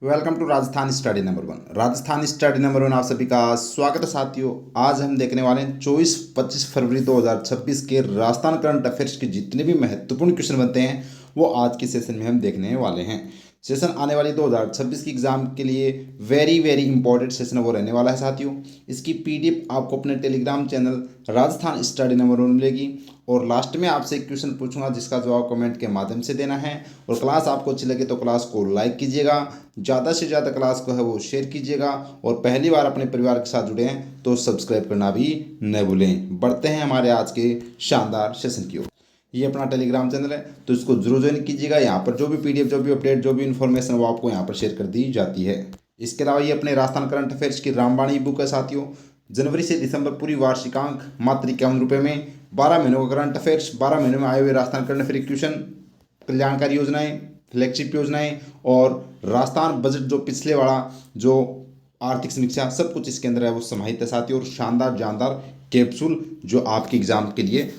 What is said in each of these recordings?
Welcome to Rajasthan study number 1। Rajasthan study number 1 आप सभी का स्वागत है साथियों। आज हम देखने वाले हैं 24-25 फरवरी 2026 के राजस्थान करंट अफेयर्स के जितने भी महत्वपूर्ण क्वेश्चन बनते हैं वो आज के सेशन में हम देखने वाले हैं। सेशन आने वाली 2026 की एग्जाम के लिए वेरी वेरी इंपॉर्टेंट सेशन वो रहने वाला है साथियों। इसकी पीडीएफ आपको अपने Telegram channel Rajasthan study number 1 मिलेगी और लास्ट में आपसे एक क्वेश्चन पूछूंगा जिसका जवाब कमेंट के माध्यम से देना है। और क्लास आपको अच्छी लगे तो क्लास को लाइक कीजिएगा, ज़्यादा से ज़्यादा क्लास को है वो शेयर कीजिएगा और पहली बार अपने परिवार के साथ जुड़े हैं तो सब्सक्राइब करना भी न भूलें। बढ़ते हैं हमारे आज के शानदार सेशन की ओर। ये अपना टेलीग्राम चैनल है तो इसको जरूर ज्वाइन कीजिएगा। यहाँ पर जो भी पीडीएफ, जो भी अपडेट, जो भी इन्फॉर्मेशन वो आपको यहाँ पर शेयर कर दी जाती है। इसके अलावा ये अपने राजस्थान करंट अफेयर्स की रामबाणी बुक है साथियों। जनवरी से दिसंबर पूरी वार्षिकांक मात्र 51 रुपये में, 12 महीनों का करंट अफेयर्स, 12 महीनों में आए हुए राजस्थान करंट अफेयर क्वेश्चन, कल्याणकारी योजनाएं, फ्लैगशिप योजनाएं और राजस्थान बजट जो पिछले वाला जो आर्थिक समीक्षा, सब कुछ इसके अंदर है वो समाहित है साथियों। और शानदार जानदार कैप्सूल जो आपके एग्जाम के लिए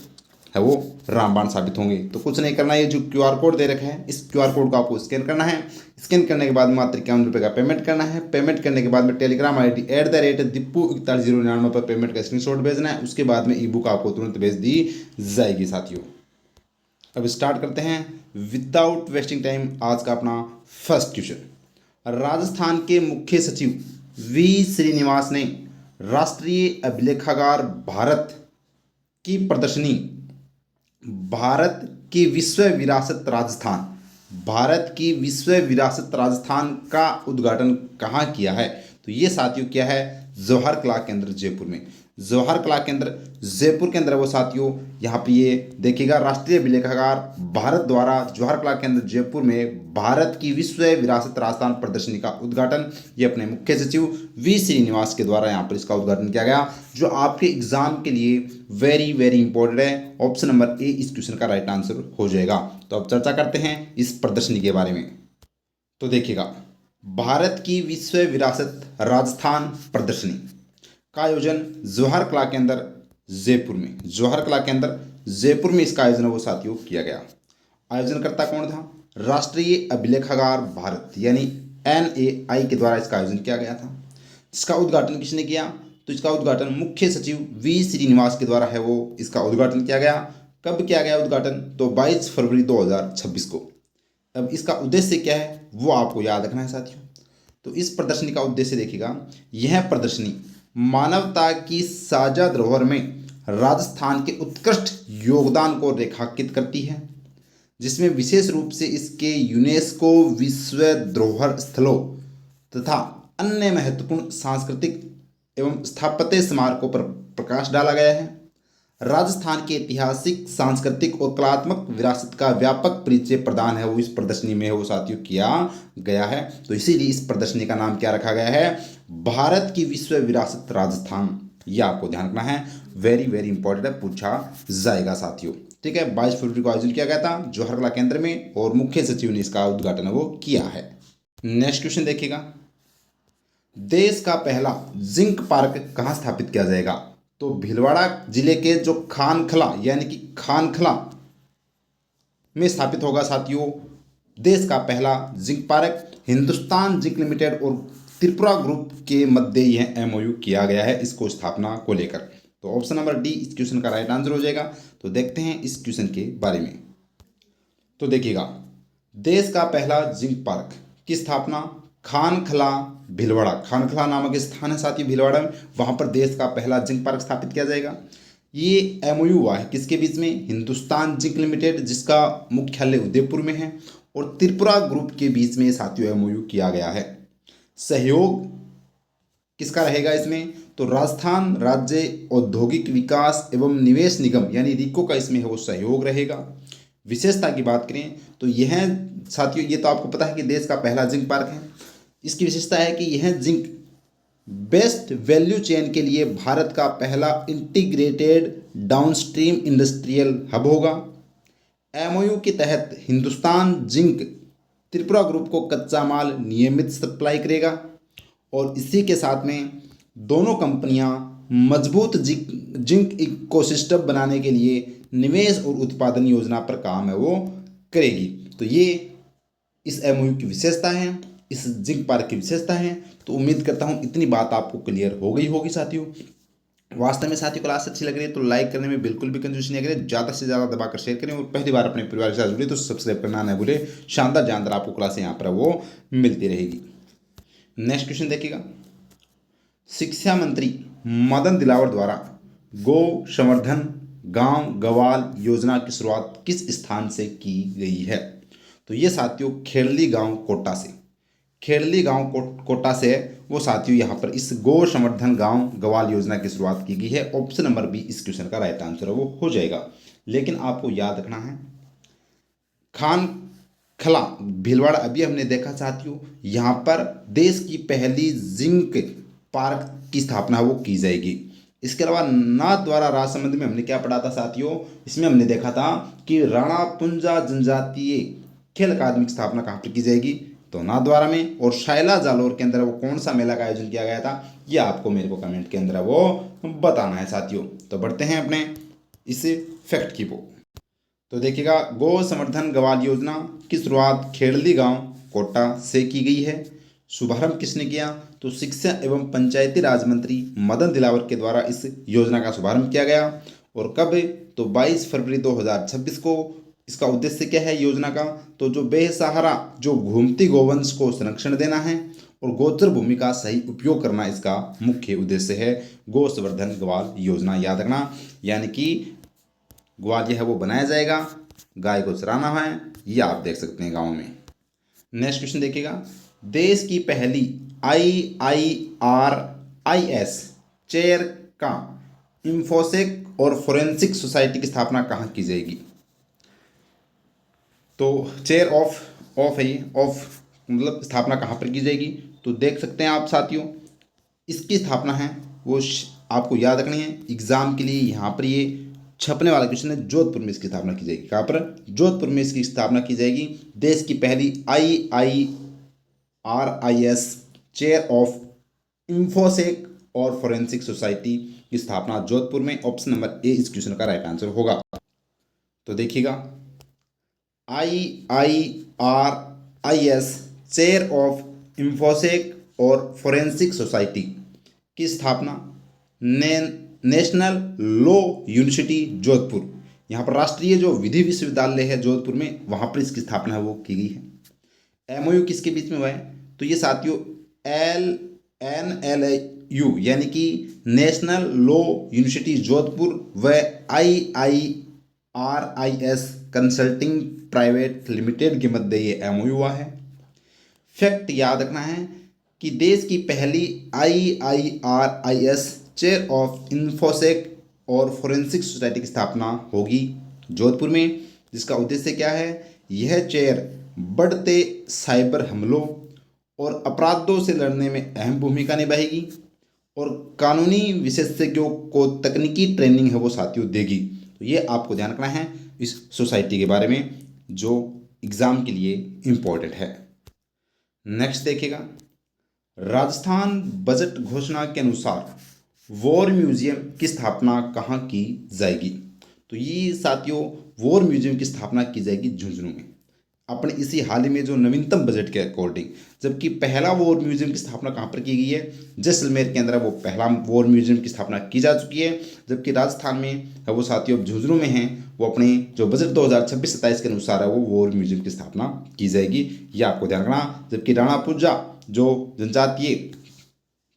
है वो रामबाण साबित होंगे। तो कुछ नहीं करना, ये जो क्यूआर कोड दे रखा है इस क्यूआर कोड को आपको स्कैन करना है। स्कैन करने के बाद मात्र 51 रुपये का पेमेंट करना है। पेमेंट करने के बाद में टेलीग्राम ID @dipu4199 पर पेमेंट का स्क्रीनशॉट भेजना है। उसके बाद में ई बुक आपको तुरंत भेज दी जाएगी साथियों। अब स्टार्ट करते हैं विदाउट वेस्टिंग टाइम आज का अपना फर्स्ट क्वेश्चन। राजस्थान के मुख्य सचिव वी श्रीनिवास ने राष्ट्रीय अभिलेखागार भारत की प्रदर्शनी भारत की विश्व विरासत राजस्थान, भारत की विश्व विरासत राजस्थान का उद्घाटन कहाँ किया है? तो ये साथियों क्या है, जवाहर कला केंद्र जयपुर में। जवाहर कला केंद्र जयपुर के अंदर वो साथियों यहाँ पे ये देखिएगा, राष्ट्रीय अभिलेखागार भारत द्वारा जवाहर कला केंद्र जयपुर में भारत की विश्व विरासत राजस्थान प्रदर्शनी का उद्घाटन ये अपने मुख्य सचिव वी श्रीनिवास के द्वारा यहाँ पर इसका उद्घाटन किया गया, जो आपके एग्जाम के लिए वेरी वेरी इंपॉर्टेंट है। ऑप्शन नंबर ए इस क्वेश्चन का राइट आंसर हो जाएगा। तो अब चर्चा करते हैं इस प्रदर्शनी के बारे में। तो देखिएगा, भारत की विश्व विरासत राजस्थान प्रदर्शनी का आयोजन जवाहर कला केंद्र जयपुर में, जवाहर कला केंद्र जयपुर में इसका आयोजन वो साथियों किया गया। आयोजनकर्ता कौन था? राष्ट्रीय अभिलेखागार भारत यानी NAI के द्वारा इसका आयोजन किया गया था। इसका उद्घाटन किसने किया? तो इसका उद्घाटन मुख्य सचिव वी श्रीनिवास के द्वारा है वो इसका उद्घाटन किया गया। कब किया गया उद्घाटन? तो 22 फरवरी 2026 को। अब इसका उद्देश्य क्या है वो आपको याद रखना है साथियों। तो इस प्रदर्शनी का उद्देश्य देखिएगा, यह प्रदर्शनी मानवता की साझा धरोहर में राजस्थान के उत्कृष्ट योगदान को रेखांकित करती है, जिसमें विशेष रूप से इसके यूनेस्को विश्व धरोहर स्थलों तथा अन्य महत्वपूर्ण सांस्कृतिक एवं स्थापत्य स्मारकों पर प्रकाश डाला गया है। राजस्थान के ऐतिहासिक, सांस्कृतिक और कलात्मक विरासत का व्यापक परिचय प्रदान है वो इस प्रदर्शनी में है वो साथियों किया गया है। तो इसीलिए इस प्रदर्शनी का नाम क्या रखा गया है? भारत की विश्व विरासत राजस्थान। यह आपको ध्यान रखना है, वेरी वेरी इंपॉर्टेंट है, पूछा जाएगा साथियों। ठीक है, 22 फरवरी को आयोजन किया गया था जवाहर कला केंद्र में और मुख्य सचिव ने इसका उद्घाटन वो किया है। नेक्स्ट क्वेश्चन देखिएगा, देश का पहला जिंक पार्क कहाँ स्थापित किया जाएगा? तो भीलवाड़ा जिले के जो खानखला यानी कि खानखला में स्थापित होगा साथियों देश का पहला zinc park. Hindustan zinc limited और त्रिपुरा ग्रुप के मध्य यह MOU किया गया है इसको स्थापना को लेकर। तो ऑप्शन नंबर डी इस क्वेश्चन का राइट आंसर हो जाएगा। तो देखते हैं इस क्वेश्चन के बारे में। तो देखिएगा, देश का पहला जिंक पार्क की स्थापना खानखला भीलवाड़ा, खानखला नामक स्थान है साथी भीलवाड़ा में, वहाँ पर देश का पहला जिंक पार्क स्थापित किया जाएगा। ये MOU हुआ है किसके बीच में? हिंदुस्तान जिंक लिमिटेड जिसका मुख्यालय उदयपुर में है और त्रिपुरा ग्रुप के बीच में साथियों MOU किया गया है। सहयोग किसका रहेगा इसमें? तो राजस्थान राज्य औद्योगिक विकास एवं निवेश निगम यानी RICO का इसमें है वो सहयोग रहेगा। विशेषता की बात करें तो यह साथियों, ये तो आपको पता है कि देश का पहला जिंक पार्क है। इसकी विशेषता है कि यह जिंक बेस्ट वैल्यू चेन के लिए भारत का पहला इंटीग्रेटेड डाउनस्ट्रीम इंडस्ट्रियल हब होगा। MOU के तहत हिंदुस्तान जिंक त्रिपुरा ग्रुप को कच्चा माल नियमित सप्लाई करेगा और इसी के साथ में दोनों कंपनियां मजबूत जिंक इकोसिस्टम बनाने के लिए निवेश और उत्पादन योजना पर काम है वो करेगी। तो ये इस MOU की विशेषता है। इस जिंक पार्क की विशेषता है। तो उम्मीद करता हूँ इतनी बात आपको क्लियर हो गई होगी साथियों। वास्तव में साथियों क्लास अच्छी लग रही है तो लाइक करने में बिल्कुल भी कंजूसी नहीं करें, ज़्यादा से ज़्यादा दबाकर शेयर करें और पहली बार अपने परिवार के साथ जुड़े तो सब्सक्राइब करना न भूलें। शानदार जानदार आपको क्लासें यहाँ पर वो मिलती रहेगी। नेक्स्ट क्वेश्चन देखिएगा, शिक्षा मंत्री मदन दिलावर द्वारा गो संवर्धन गांव गवाल योजना की शुरुआत किस स्थान से की गई है? तो ये साथियों खेड़ली गांव कोटा से, खेड़ली गांव कोटा से वो साथियों यहाँ पर इस गो संवर्धन गांव गवाल योजना की शुरुआत की गई है। ऑप्शन नंबर बी इस क्वेश्चन का राइट आंसर है वो हो जाएगा। लेकिन आपको याद रखना है खान खला भीलवाड़ा अभी हमने देखा साथियों, यहाँ पर देश की पहली जिंक पार्क की स्थापना वो की जाएगी। इसके अलावा नाथ द्वारा राजसमंद में हमने क्या पढ़ा था साथियों, इसमें हमने देखा था कि राणा पुंजा जनजातीय खेल अकादमी की स्थापना कहाँ पर की जाएगी? तो नाथद्वारा में। और शायला जालोर के अंदर वो कौन सा मेला का आयोजन किया गया था, ये आपको मेरे को कमेंट के अंदर वो बताना है साथियों। तो बढ़ते हैं अपने इस फैक्ट की वो। तो देखिएगा गौ संवर्धन गवाल योजना की शुरुआत खेड़ली गांव कोटा से की गई है। शुभारंभ किसने किया? तो शिक्षा एवं पंचायती राज मंत्री मदन दिलावर के द्वारा इस योजना का शुभारंभ किया गया। और कब? तो 22 फरवरी 2026 को। इसका उद्देश्य क्या है योजना का? तो जो बेसहारा जो घूमती गौवंश को संरक्षण देना है और गोचर भूमि का सही उपयोग करना इसका मुख्य उद्देश्य है। गौ संवर्धन गवाल योजना याद रखना, यानी कि ग्वाल जो है वो बनाया जाएगा, गाय को चराना है, ये आप देख सकते हैं गाँव में। नेक्स्ट क्वेश्चन देखिएगा, देश की पहली IIRIS चेयर का इंफोसेक और फोरेंसिक सोसाइटी की स्थापना कहाँ की जाएगी? तो चेयर ऑफ है ये, ऑफ मतलब स्थापना कहाँ पर की जाएगी? तो देख सकते हैं आप साथियों, इसकी स्थापना है वो आपको याद रखनी है एग्जाम के लिए। यहाँ पर ये छपने वाला क्वेश्चन है, जोधपुर में इसकी स्थापना की जाएगी। कहाँ पर? जोधपुर में इसकी स्थापना की जाएगी। देश की पहली IIRIS चेयर ऑफ इंफोसेक और फोरेंसिक सोसाइटी की स्थापना जोधपुर में। ऑप्शन नंबर ए इस क्वेश्चन का राइट आंसर होगा। तो देखिएगा IIRIS चेयर ऑफ इंफोसेक और फोरेंसिक सोसाइटी की स्थापना नेशनल लॉ यूनिवर्सिटी जोधपुर, यहाँ पर राष्ट्रीय जो विधि विश्वविद्यालय है जोधपुर में, वहाँ पर इसकी स्थापना है वो की गई है। MOU किसके बीच में हुआ है? तो ये साथियों NLU यानी कि नेशनल लॉ यूनिवर्सिटी जोधपुर व IIRIS कंसल्टिंग प्राइवेट लिमिटेड के मध्य ये MOU हुआ है। फैक्ट याद रखना है कि देश की पहली IIRIS चेयर ऑफ इंफोसेक और फोरेंसिक सोसाइटी की स्थापना होगी जोधपुर में, जिसका उद्देश्य क्या है? यह चेयर बढ़ते साइबर हमलों और अपराधों से लड़ने में अहम भूमिका निभाएगी और कानूनी विशेषज्ञों को तकनीकी ट्रेनिंग है वो साथियों देगी। तो ये आपको ध्यान रखना है इस सोसाइटी के बारे में जो एग्ज़ाम के लिए इम्पोर्टेंट है। नेक्स्ट देखिएगा, राजस्थान बजट घोषणा के अनुसार वॉर म्यूजियम की स्थापना कहाँ की जाएगी? तो ये साथियों वॉर म्यूजियम की स्थापना की जाएगी झुंझुनू में, अपने इसी हाल ही में जो नवीनतम बजट के अकॉर्डिंग। जबकि पहला वॉर म्यूजियम की स्थापना कहाँ पर की गई है? जैसलमेर के अंदर वो पहला वॉर म्यूजियम की स्थापना की जा चुकी है। जबकि राजस्थान में है वो साथियों झुंझुनू में है, वो अपने जो बजट 2026-27 के अनुसार है वो वॉर म्यूजियम की स्थापना की जाएगी, ये आपको ध्यान रखना। जबकि राणा पुंजा जो जनजातीय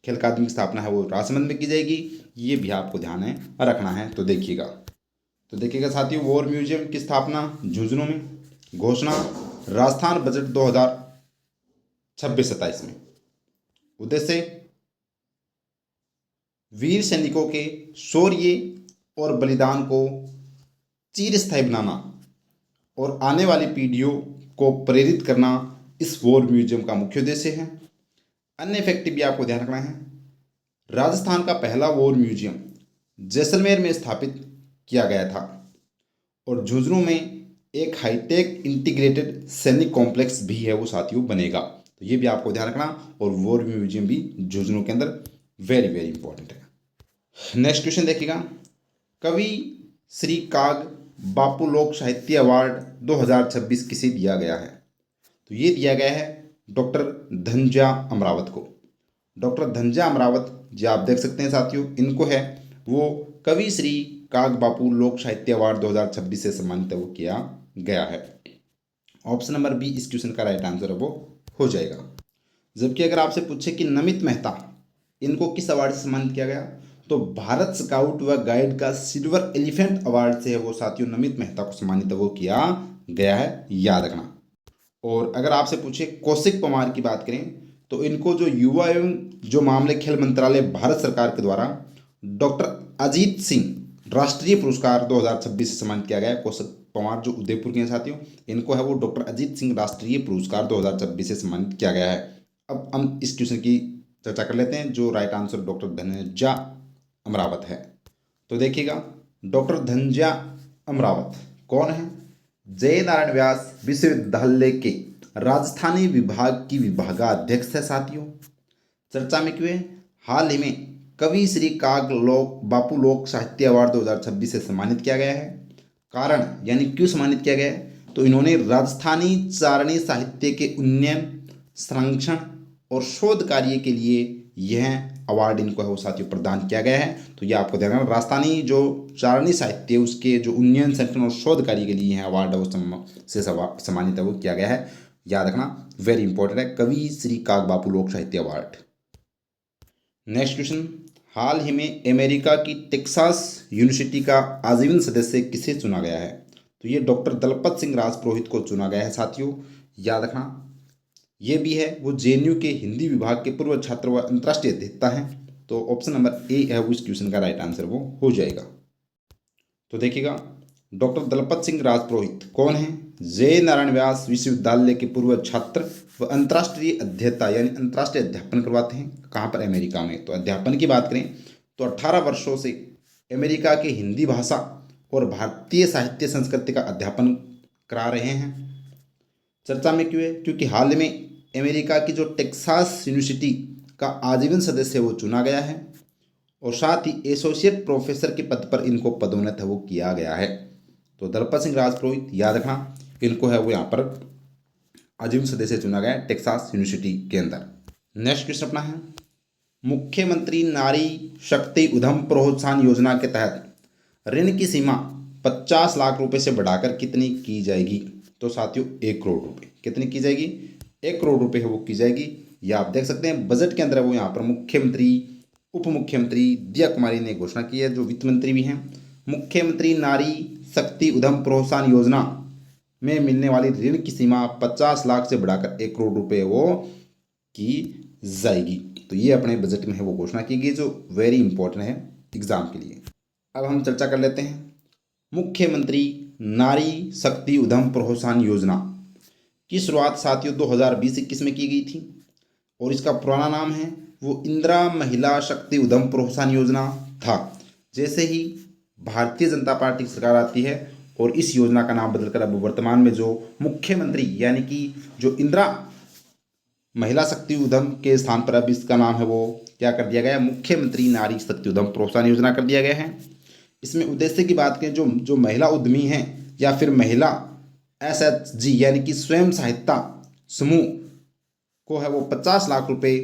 खेल अकादमी की स्थापना है वो राजसमंद में की जाएगी, ये भी आपको ध्यान है रखना है। तो देखिएगा साथियों वॉर म्यूजियम की स्थापना झुंझुनू में, घोषणा राजस्थान बजट 2026-27 में। उद्देश्य वीर सैनिकों के शौर्य और बलिदान को चिरस्थायी बनाना और आने वाली पीढ़ियों को प्रेरित करना इस वॉर म्यूजियम का मुख्य उद्देश्य है। अन्य फैक्ट भी आपको ध्यान रखना है, राजस्थान का पहला वॉर म्यूजियम जैसलमेर में स्थापित किया गया था और झुंझुनू में एक हाईटेक इंटीग्रेटेड सैनिक कॉम्प्लेक्स भी है वो साथियों बनेगा। तो ये भी आपको ध्यान रखना और वॉर म्यूजियम भी झुंझुनू के अंदर वेरी वेरी इंपॉर्टेंट है। नेक्स्ट क्वेश्चन देखिएगा, कवि श्री काग बापू लोक साहित्य अवार्ड 2026 किसे दिया गया है? तो ये दिया गया है डॉक्टर धनंजय अमरावत को। डॉक्टर धनंजय अमरावत जो आप देख सकते हैं साथियों, इनको है वो कवि श्री काग बापू लोक साहित्य अवार्ड 2026 से सम्मानित वो किया गया है। ऑप्शन नंबर बी इस क्वेश्चन का राइट आंसर है वो हो जाएगा। जबकि अगर आपसे पूछे कि नमित मेहता, इनको किस अवार्ड से सम्मानित किया गया, तो भारत स्काउट व गाइड का सिल्वर एलिफेंट अवार्ड से है वो साथियों नमित मेहता को सम्मानित वो किया गया है, याद रखना। और अगर आपसे पूछे कौशिक पवार की बात करें, तो इनको जो युवा एवं जो मामले खेल मंत्रालय भारत सरकार के द्वारा डॉक्टर अजीत सिंह राष्ट्रीय पुरस्कार 2026 से सम्मानित किया गया है। कौशिक पवार जो उदयपुर के हैं साथियों, इनको है वो डॉक्टर अजीत सिंह राष्ट्रीय पुरस्कार 2026 से सम्मानित किया गया है। अब हम इस क्वेश्चन की चर्चा कर लेते हैं, जो right answer doctor Dhananjay Amravat है। तो देखिएगा, डॉक्टर धनंजय अमरावत कौन है? जय नारायण व्यास विश्वविद्यालय के राजस्थानी विभाग की विभागाध्यक्ष है साथियों। चर्चा में क्यों है? हाल ही में कवि श्री काग बापू लोक साहित्य अवार्ड 2026 से सम्मानित किया गया है। कारण यानी क्यों सम्मानित किया गया है, तो इन्होंने राजस्थानी चारणी साहित्य के उन्नयन, संरक्षण और शोध कार्य के लिए यह अवार्ड इनको है वो साथियों प्रदान किया गया है। तो ये आपको ध्यान रखना, राजस्थानी जो चारणी साहित्य है उसके जो उन्नयन, संरक्षण और शोध कार्य के लिए यह अवार्ड है वो से सम्मानित है वो किया गया है, याद रखना, वेरी इंपॉर्टेंट है, कवि श्री काग बापू लोक साहित्य अवार्ड। नेक्स्ट क्वेश्चन, हाल ही में अमेरिका की टेक्सास यूनिवर्सिटी का आजीवन सदस्य किसे चुना गया है? तो ये डॉक्टर दलपत सिंह राजपुरोहित को चुना गया है साथियों, याद रखना। ये भी है वो जेएनयू के हिंदी विभाग के पूर्व छात्र व अंतर्राष्ट्रीय अध्येता हैं। तो ऑप्शन नंबर ए है वो इस क्वेश्चन का राइट आंसर वो हो जाएगा। तो देखिएगा, डॉक्टर दलपत सिंह राजपुरोहित कौन है? जय नारायण व्यास विश्वविद्यालय के पूर्व छात्र व अंतर्राष्ट्रीय अध्येता, यानी अंतर्राष्ट्रीय अध्यापन करवाते हैं। कहाँ पर? अमेरिका में। तो अध्यापन की बात करें तो 18 वर्षों से अमेरिका के हिंदी भाषा और भारतीय साहित्य संस्कृति का अध्यापन करा रहे हैं। चर्चा में क्यों है? क्योंकि हाल में अमेरिका की जो टेक्सास यूनिवर्सिटी का आजीवन सदस्य वो चुना गया है और साथ ही एसोसिएट प्रोफेसर के पद पर इनको पदोन्नत है वो किया गया है। तो दलपत सिंह राजपुरोहित, याद रखना, इनको है वो यहाँ पर आजीवन सदस्य चुना गया है टेक्सास यूनिवर्सिटी के अंदर। नेक्स्ट क्वेश्चन अपना है, मुख्यमंत्री नारी शक्ति उद्यम प्रोत्साहन योजना के तहत ऋण की सीमा 50 लाख रुपए से बढ़ाकर कितनी की जाएगी? तो साथियों 1 करोड़ रुपए। कितनी की जाएगी? 1 करोड़ रुपए है वो की जाएगी। ये आप देख सकते हैं बजट के अंदर वो यहाँ पर मुख्यमंत्री, उप मुख्यमंत्री दिया कुमारी ने घोषणा की है, जो वित्त मंत्री भी हैं। मुख्यमंत्री नारी शक्ति उद्यम प्रोत्साहन योजना में मिलने वाली ऋण की सीमा 50 लाख से बढ़ाकर 1 करोड़ रुपए वो की जाएगी। तो ये अपने बजट में है वो घोषणा की गई, जो वेरी इंपॉर्टेंट है एग्जाम के लिए। अब हम चर्चा कर लेते हैं, मुख्यमंत्री नारी शक्ति उद्यम प्रोत्साहन योजना की शुरुआत साथियों 2020-21 में की गई थी और इसका पुराना नाम है वो इंदिरा महिला शक्ति उद्यम प्रोत्साहन योजना था। जैसे ही भारतीय जनता पार्टी की सरकार आती है और इस योजना का नाम बदलकर अब वर्तमान में जो मुख्यमंत्री यानी कि जो इंदिरा महिला शक्ति उद्यम के स्थान पर अब इसका नाम है वो क्या कर दिया गया? मुख्यमंत्री नारी शक्ति उद्यम प्रोत्साहन योजना कर दिया गया है। इसमें उद्देश्य की बात करें, जो महिला उद्यमी हैं या फिर महिला SHG यानी कि स्वयं सहायता समूह को है वो 50 लाख रुपए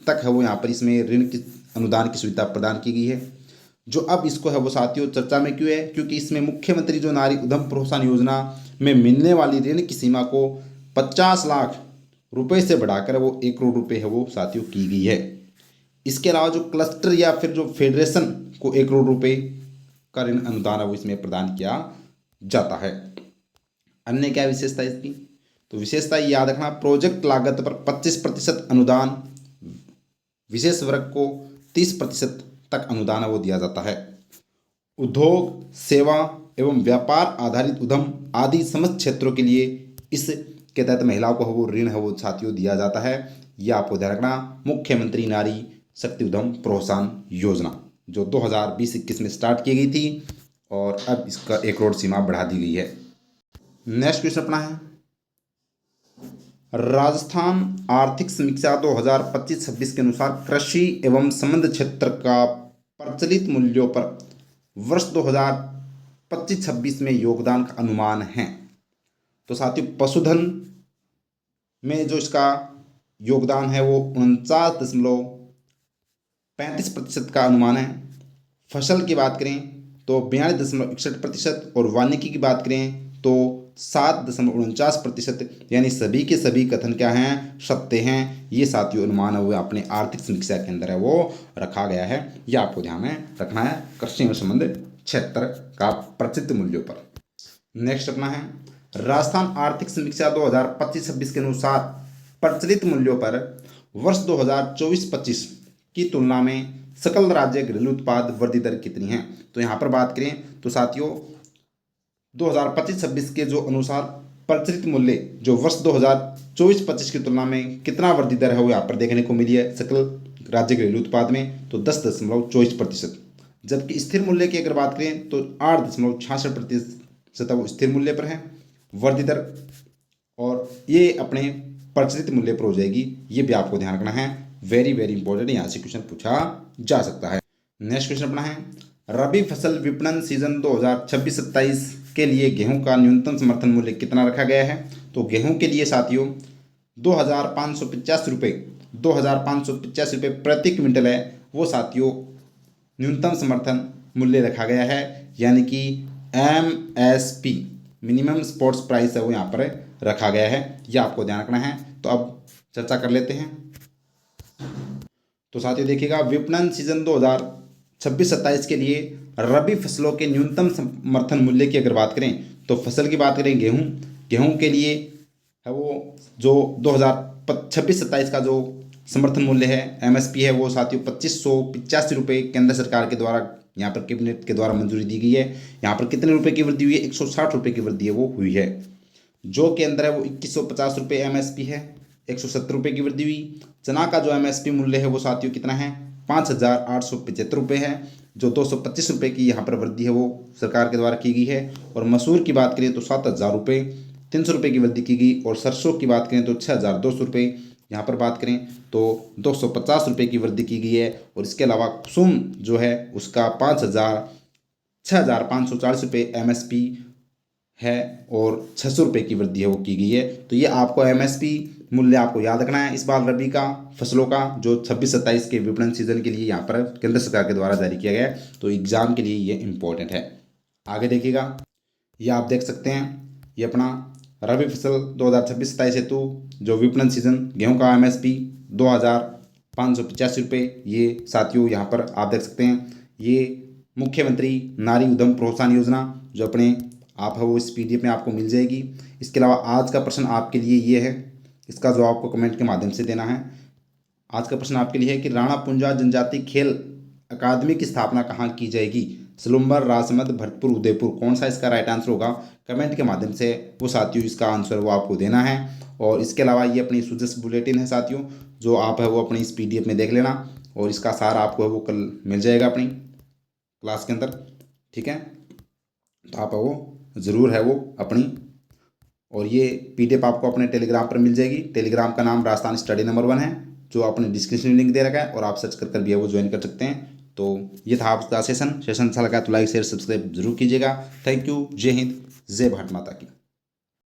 तक है वो यहाँ पर इसमें ऋण की अनुदान की सुविधा प्रदान की गई है। जो अब इसको है वो साथियों चर्चा में क्यों है? क्योंकि इसमें मुख्यमंत्री जो नारी उद्यम प्रोत्साहन योजना में मिलने वाली ऋण की सीमा को 50 लाख रुपए से बढ़ाकर वो 1 करोड़ रुपए है वो साथियों की गई है। इसके अलावा जो क्लस्टर या फिर जो फेडरेशन को 1 करोड़ रुपए का ऋण अनुदान है वो इसमें प्रदान किया जाता है। अन्य क्या विशेषता इसकी? तो विशेषता याद रखना, प्रोजेक्ट लागत पर 25% अनुदान, विशेष वर्ग को 30% तक अनुदान वो दिया जाता है। उद्योग, सेवा एवं व्यापार आधारित उद्यम आदि समस्त क्षेत्रों के लिए इसके तहत महिलाओं को वो ऋण है वो साथियों दिया जाता है। यह आपको ध्यान रखना, मुख्यमंत्री नारी शक्ति उद्यम प्रोत्साहन योजना जो 2020-21 में स्टार्ट की गई थी और अब इसका 1 करोड़ सीमा बढ़ा दी गई है। नेक्स्ट क्वेश्चन अपना है, राजस्थान आर्थिक समीक्षा 2025-26 के अनुसार कृषि एवं संबद्ध क्षेत्र का प्रचलित मूल्यों पर वर्ष 2025-26 में योगदान का अनुमान है। तो साथियों पशुधन में जो इसका योगदान है वो 49.35% का अनुमान है। फसल की बात करें तो 42.61% और वानिकी की बात करें तो 7.49%। यानी सभी के सभी कथन क्या हैं, सत्य हैं। ये साथियों अनुमान है वो अपने आर्थिक समीक्षा के अंदर है वो रखा गया है। ये आपको ध्यान में रखना है कृषि में संबंध क्षेत्र का प्रचलित मूल्यों पर। नेक्स्ट अपना है राजस्थान आर्थिक समीक्षा 2025-26 के अनुसार प्रचलित मूल्यों पर वर्ष 2024-25 की तुलना में सकल राज्य घरेलू उत्पाद वृद्धि दर कितनी है। तो यहाँ पर बात करें तो साथियों 2025-26 के जो अनुसार प्रचलित मूल्य जो वर्ष 2024-25 की तुलना में कितना वृद्धि दर है वो यहाँ पर देखने को मिली है सकल राज्य घरेलू उत्पाद में, तो 10.24%। जबकि स्थिर मूल्य की अगर बात करें तो 8.66% वो स्थिर मूल्य पर है वृद्धि दर, और ये अपने प्रचलित मूल्य पर हो जाएगी। ये भी आपको ध्यान रखना है, वेरी वेरी इंपॉर्टेंट, यहाँ से क्वेश्चन पूछा जा सकता है। नेक्स्ट क्वेश्चन अपना है रबी फसल विपणन सीजन 2026-27 के लिए गेहूं का न्यूनतम समर्थन मूल्य कितना रखा गया है। तो गेहूं के लिए साथियों 2,585 रुपये प्रति क्विंटल है वो साथियों न्यूनतम समर्थन मूल्य रखा गया है। यानी कि MSP मिनिमम स्पॉट्स प्राइस है वो यहाँ पर रखा गया है, ये आपको ध्यान रखना है। तो अब चर्चा कर लेते हैं। तो साथियों देखिएगा विपणन सीजन 2026-27 के लिए रबी फसलों के न्यूनतम समर्थन मूल्य की अगर बात करें तो फसल की बात करें गेहूं के लिए है वो जो 2026-27 का जो समर्थन मूल्य है MSP है वो साथियों 2585 रुपये केंद्र सरकार के द्वारा यहाँ पर कैबिनेट के द्वारा मंजूरी दी गई है। यहाँ पर कितने रुपए की वृद्धि हुई है, 160 रुपये की वृद्धि है वो हुई है। जो के अंदर है वो 2150 रुपये MSP है, 170 रुपये की वृद्धि हुई। चना का जो MSP मूल्य है वो साथियों कितना है 5,875 रुपये है, जो 225 रुपये की यहाँ पर वृद्धि है वो सरकार के द्वारा की गई है। और मसूर की बात करें तो 7,000 रुपये 300 रुपये की वृद्धि की गई। और सरसों की बात करें तो 6,200 रुपये यहाँ पर बात करें तो 250 रुपये की वृद्धि की गई है। और इसके अलावा कुसुम जो है उसका 6,540 रुपये MSP है और 600 रुपये की वृद्धि है वो की गई है। तो ये आपको MSP मूल्य आपको याद रखना है इस बार रबी का फसलों का जो 26-27 के विपणन सीजन के लिए यहाँ पर केंद्र सरकार के द्वारा जारी किया गया है। तो एग्जाम के लिए ये इम्पोर्टेंट है। आगे देखिएगा ये आप देख सकते हैं ये अपना रबी फसल 2026-27 हेतु जो विपणन सीजन गेहूं का MSP 2,585 रुपये, ये साथियों यहाँ पर आप देख सकते हैं ये मुख्यमंत्री नारी उद्यम प्रोत्साहन योजना जो अपने आप है वो इस PDF में आपको मिल जाएगी। इसके अलावा आज का प्रश्न आपके लिए ये है, इसका जवाब आपको कमेंट के माध्यम से देना है। आज का प्रश्न आपके लिए है कि राणा पुंजा जनजाति खेल अकादमी की स्थापना कहाँ की जाएगी। सलुम्बर, राजसमंद, भरतपुर, उदयपुर, कौन सा इसका राइट आंसर होगा कमेंट के माध्यम से वो साथियों इसका आंसर वो आपको देना है। और इसके अलावा ये अपनी सुजस बुलेटिन है साथियों जो आप है वो अपनी इस PDF में देख लेना और इसका सार आपको है वो कल मिल जाएगा अपनी क्लास के अंदर, ठीक है। तो आप वो ज़रूर है वो अपनी, और ये PDF आपको अपने टेलीग्राम पर मिल जाएगी। टेलीग्राम का नाम राजस्थान स्टडी नंबर 1 है जो आपने डिस्क्रिप्शन में लिंक दे रखा है और आप सर्च कर भी है वो ज्वाइन कर सकते हैं। तो ये था आपका सेशन अच्छा लगा तो लाइक शेयर सब्सक्राइब जरूर कीजिएगा। थैंक यू, जय हिंद, जय भारत माता की।